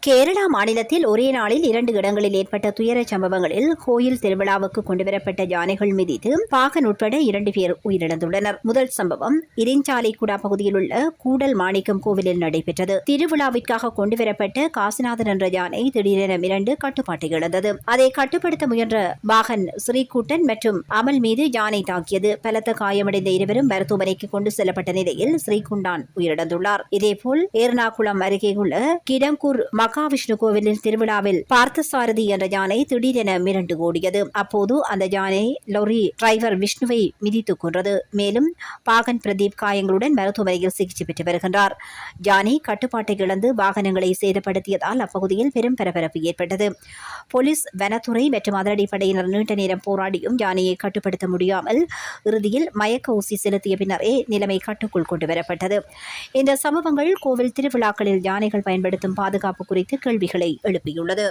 கேரளா மாநிலத்தில் ஒரே நாளில் 2 இடங்களில் ஏற்பட்ட துயர சம்பவங்களில் கோயில் திருவிழாவுக்கு கொண்டுவரப்பட்ட யானைகள் மிதித்து பாகன் உட்பட 2 பேர் உயிரிழந்துள்ளனர். முதல் சம்பவம் இரிஞ்சாலைக்குடா பகுதியில் உள்ள கூடல் மாணிக்கம் கோவிலில் நடைபெற்றது. திருவிழாவிற்காக கொண்டுவரப்பட்ட காசிநாதன் என்ற யானை திடீரென மிரண்டு கட்டுப்பாட்டை இழந்தது. அதை கட்டுப்படுத்த முயன்ற பாகன் ஸ்ரீகுட்டன் மற்றும் அமல் மீது யானை தாக்கியது. பலத்த காயமடைந்த இருவரும் மருத்துவமனைக்கு கொண்டு செல்லப்பட்ட நிலையில் ஸ்ரீகுண்டான் உயிரிழந்துள்ளார். இதேபோல் ஏர்ணாகுளம் அருகே உள்ள கிடங்கூர் மகாவிஷ்ணு கோவிலின் திருவிழாவில் பார்த்தசாரதி என்ற யானை திடீரென மிரண்டு ஓடியது. அப்போது அந்த யானை லொரி டிரைவர் விஷ்ணுவை மிதித்துக் கொன்றது. மேலும் பாகன் பிரதீப் காயங்களுடன் மருத்துவமனையில் சிகிச்சை பெற்று வருகின்றார். யானை கட்டுப்பாட்டை இழந்து வாகனங்களை சேதப்படுத்தியதால் அப்பகுதியில் பெரும் பரபரப்பு ஏற்பட்டது. போலீஸ், வனத்துறை மற்றும் அதிரடிப்படையினர் நீண்ட நேரம் போராடியும் யானையை கட்டுப்படுத்த முடியாமல் இறுதியில் மயக்க ஊசி செலுத்திய பின்னரே நிலைமை கட்டுக்குள் கொண்டுவரப்பட்டது. இந்த சம்பவங்கள் கோவில் திருவிழாக்களில் யானைகள் பயன்படுத்தும் பாதுகாப்பு குறித்து கேள்விகளை எழுப்பியுள்ளது.